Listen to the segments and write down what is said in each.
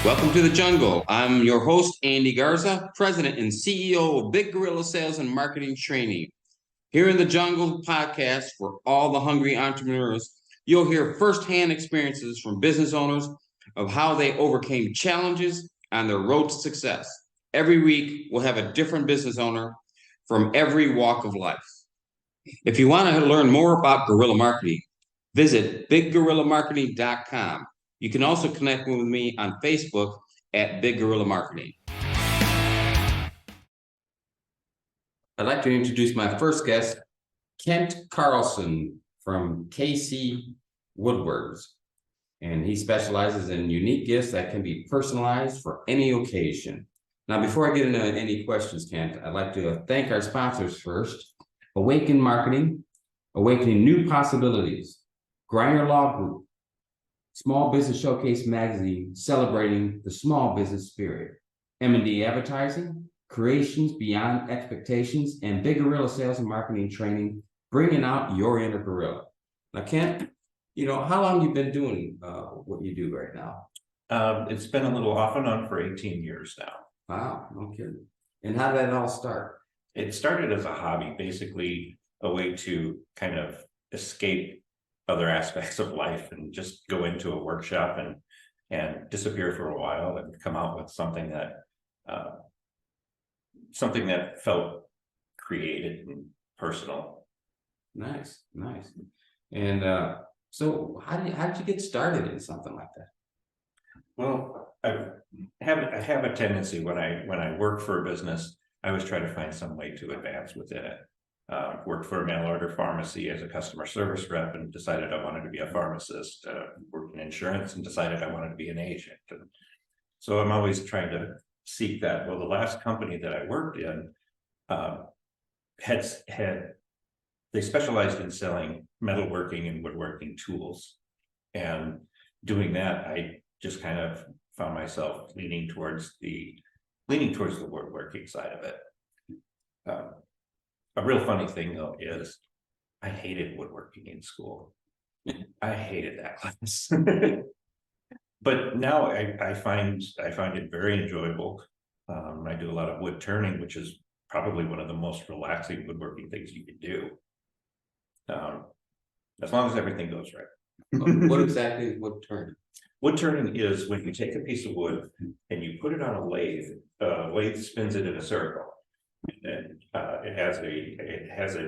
Welcome to the jungle. I'm your host, Andy Garza, President and CEO of Big Guerilla Sales and Marketing Training. Here in the Jungle podcast for all the hungry entrepreneurs, you'll hear firsthand experiences from business owners of how they overcame challenges on their road to success. Every week, we'll have a different business owner from every walk of life. If you want to learn more about guerrilla marketing, visit biggorillamarketing.com. You can also connect with me on Facebook at Big Guerilla Marketing. I'd like to introduce my first guest, Kent Carlson from KC Woodworks. And he specializes in unique gifts that can be personalized for any occasion. Now, before I get into any questions, Kent, I'd like to thank our sponsors first. Awaken Marketing, Awakening New Possibilities, Griner Law Group, Small Business Showcase Magazine, celebrating the small business spirit, M&D Advertising, Creations Beyond Expectations, and Big Guerilla Sales and Marketing Training, bringing out your inner gorilla. Now, Kent, how long have you been doing what you do right now? It's been a little off and on for 18 years now. Wow, no kidding. And how did that all start? It started as a hobby, basically a way to kind of escape other aspects of life and just go into a workshop and disappear for a while and come out with something that felt creative and personal. Nice. And so how did you get started in something like that? Well, I have a tendency when I work for a business, I always try to find some way to advance within it. Worked for a mail order pharmacy as a customer service rep and decided I wanted to be a pharmacist. Worked in insurance and decided I wanted to be an agent. And so I'm always trying to seek that. Well, the last company that I worked in they specialized in selling metalworking and woodworking tools. And doing that, I just kind of found myself leaning towards the woodworking side of it. A real funny thing though is I hated woodworking in school. I hated that class. But now I find it very enjoyable. I do a lot of wood turning, which is probably one of the most relaxing woodworking things you can do. As long as everything goes right. What exactly is wood turning? Wood turning is when you take a piece of wood and you put it on a lathe. Lathe spins it in a circle. And it has a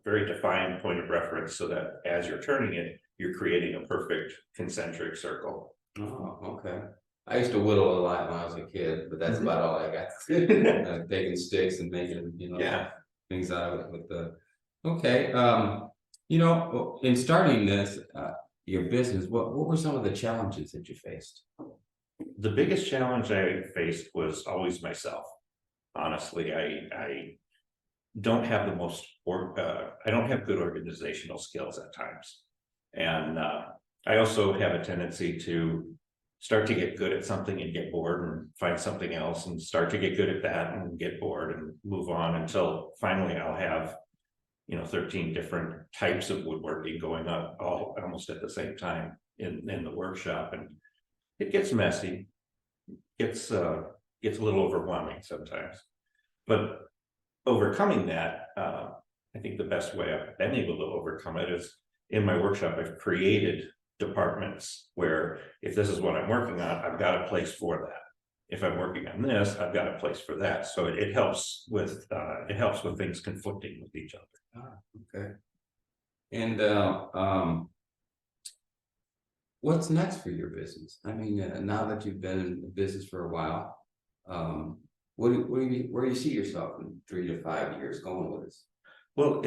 very defined point of reference, so that as you're turning it, you're creating a perfect concentric circle. Oh, okay. I used to whittle a lot when I was a kid, but that's about all I got. Taking sticks and making things out of it. Okay. In starting this your business, what were some of the challenges that you faced? The biggest challenge I faced was always myself. Honestly, I don't have I don't have good organizational skills at times. And I also have a tendency to start to get good at something and get bored and find something else and start to get good at that and get bored and move on until finally I'll have 13 different types of woodworking going on all almost at the same time in the workshop. And it gets messy. Gets a little overwhelming sometimes, but overcoming that, I think the best way I've been able to overcome it is in my workshop. I've created departments where if this is what I'm working on, I've got a place for that. If I'm working on this, I've got a place for that. So it helps with things conflicting with each other. Okay. And what's next for your business? I mean, now that you've been in business for a while, where do you see yourself in 3 to 5 years going with this? Well,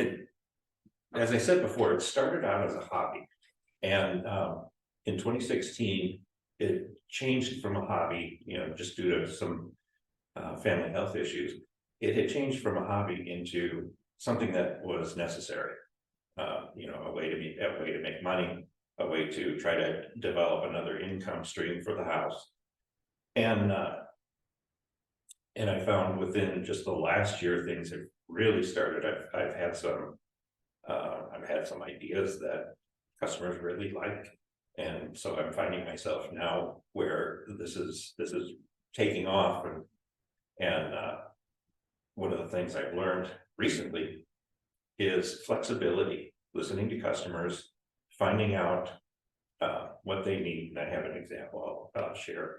as I said before, it started out as a hobby, and in 2016, it changed from a hobby, just due to some family health issues. It had changed from a hobby into something that was necessary. A way to make money, a way to try to develop another income stream for the house. And I found within just the last year, things have really started. I've had some ideas that customers really like. And so I'm finding myself now where this is taking off, and one of the things I've learned recently is flexibility, listening to customers, finding out what they need. And I have an example I'll share.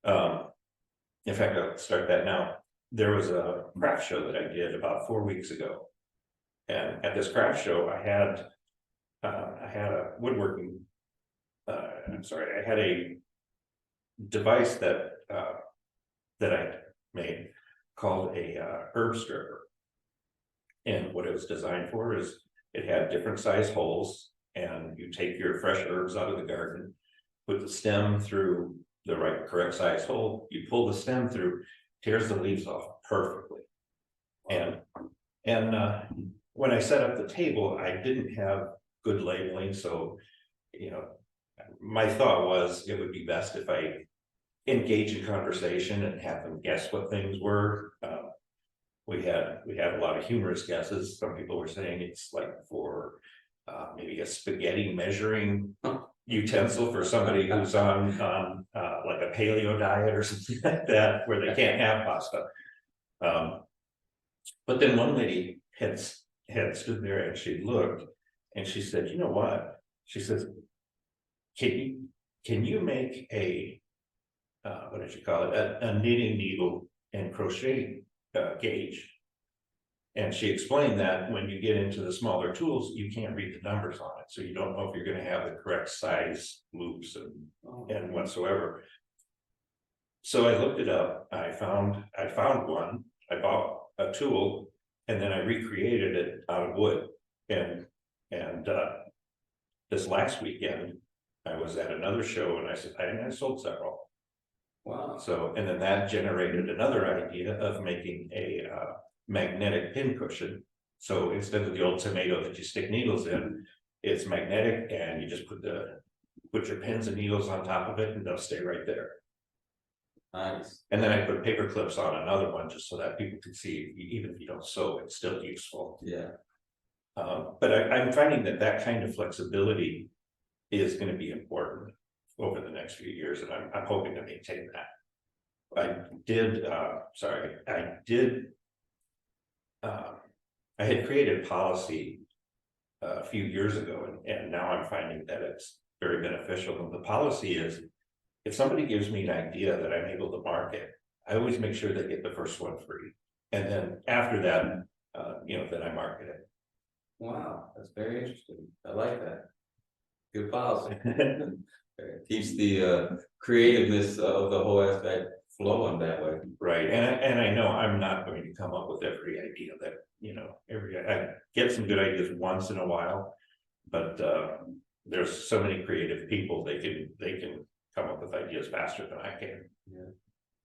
In fact, I'll start that now. There was a craft show that I did about 4 weeks ago. And at this craft show, I had a woodworking, I had a device that I made called a herb stripper. And what it was designed for is it had different size holes, and you take your fresh herbs out of the garden, put the stem through the correct size hole, you pull the stem through, tears the leaves off perfectly. And when I set up the table, I didn't have good labeling, so my thought was it would be best if I engage in conversation and have them guess what things were. We had a lot of humorous guesses. Some people were saying it's like for maybe a spaghetti measuring utensil for somebody who's on like a paleo diet or something like that, where they can't have pasta. But then one lady had stood there and she looked and she said, "You know what?" She says, can you make a what did you call it? A knitting needle and crochet gauge. And she explained that when you get into the smaller tools, you can't read the numbers on it. So you don't know if you're going to have the correct size loops and whatsoever. So I looked it up. I found one. I bought a tool and then I recreated it out of wood. And this last weekend, I was at another show and I sold several. Wow. So, and then that generated another idea of making a magnetic pin cushion. So instead of the old tomato that you stick needles in, it's magnetic, and you just put your pins and needles on top of it and they'll stay right there. Nice. And then I put paper clips on another one just so that people can see, even if you don't sew, it's still useful. Yeah. But I'm finding that kind of flexibility is going to be important over the next few years, and I'm hoping to maintain that. I had created policy a few years ago, and now I'm finding that it's very beneficial. And the policy is, if somebody gives me an idea that I'm able to market, I always make sure they get the first one free. And then after that, then I market it. Wow, that's very interesting. I like that. Good policy. Keeps the creativeness of the whole aspect flowing that way. Right, and I know I'm not going to come up with every idea that, I get some good ideas once in a while, but there's so many creative people, they can come up with ideas faster than I can. Yeah.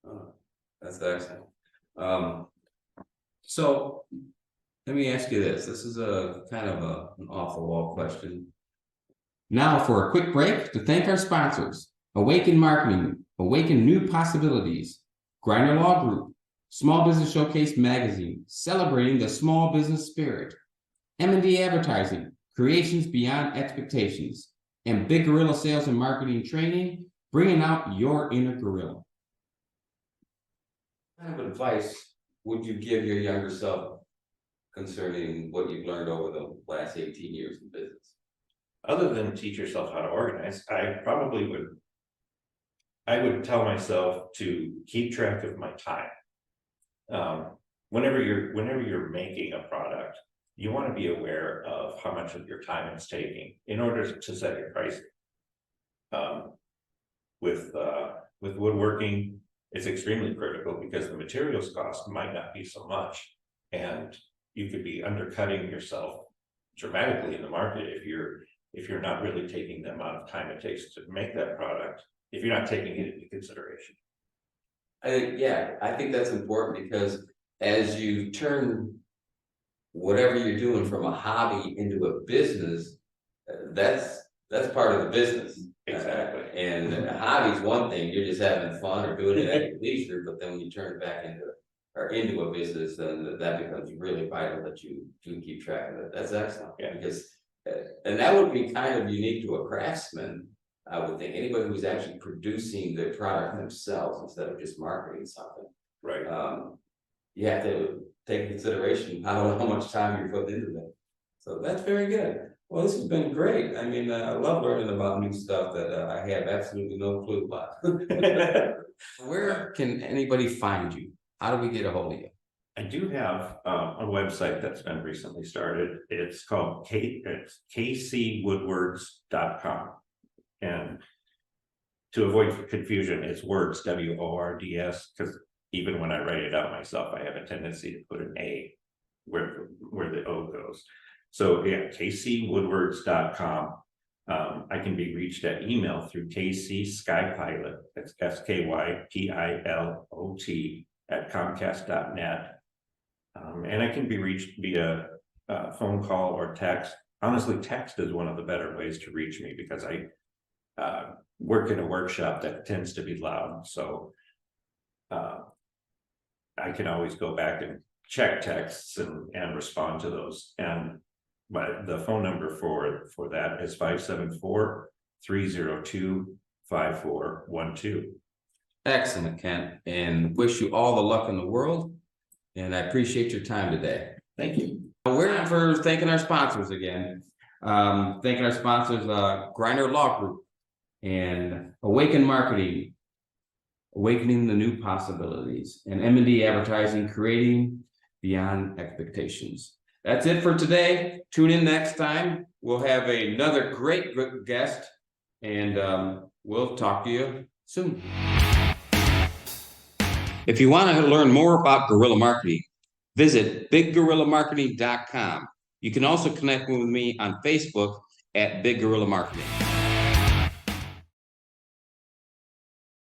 Oh, that's excellent. So let me ask you this. This is a kind of an off-the-wall question. Now for a quick break to thank our sponsors: Awaken Marketing, Awaken New Possibilities, Grinder Law Group, Small Business Showcase Magazine, celebrating the small business spirit, M&D Advertising, Creations Beyond Expectations, and Big Guerrilla Sales and Marketing Training, bringing out your inner gorilla. What kind of advice would you give your younger self concerning what you've learned over the last 18 years in business? Other than teach yourself how to organize, I would tell myself to keep track of my time. Whenever you're making a product, you want to be aware of how much of your time it's taking in order to set your pricing. With woodworking, it's extremely critical because the materials cost might not be so much, and you could be undercutting yourself dramatically in the market if you're not really taking the amount of time it takes to make that product, if you're not taking it into consideration. I think that's important, because as you turn whatever you're doing from a hobby into a business, that's part of the business. Exactly. And a hobby's one thing, you're just having fun or doing it at your leisure, but then when you turn it back into a business, then that becomes really vital that you do keep track of it. That's excellent. Yeah. Because and that would be kind of unique to a craftsman, I would think anybody who's actually producing the product themselves instead of just marketing something. Right. You have to take into consideration how much time you're putting into that. So that's very good. Well, this has been great. I mean, I love learning about new stuff that I have absolutely no clue about. Where can anybody find you? How do we get a hold of you? I do have a website that's been recently started. It's called kcskypilot.com. And to avoid confusion, it's words, WORDS, because even when I write it out myself, I have a tendency to put an A where the O goes. So yeah, kcwoodwords.com. I can be reached at email through kcskypilot, that's SKYPILOT @comcast.net. And I can be reached via phone call or text. Honestly, text is one of the better ways to reach me because I work in a workshop that tends to be loud. So I can always go back and check texts and respond to those. And the phone number for that is 574-302-5412. Excellent, Kent, and wish you all the luck in the world. And I appreciate your time today. Thank you. We're for thanking our sponsors again. Thanking our sponsors, Griner Law Group and Awaken Marketing, Awakening the New Possibilities, and M&D Advertising, Creating Beyond Expectations. That's it for today. Tune in next time. We'll have another great guest, and we'll talk to you soon. If you want to learn more about guerrilla marketing, visit bigguerillamarketing.com. You can also connect with me on Facebook at Big Guerilla Marketing.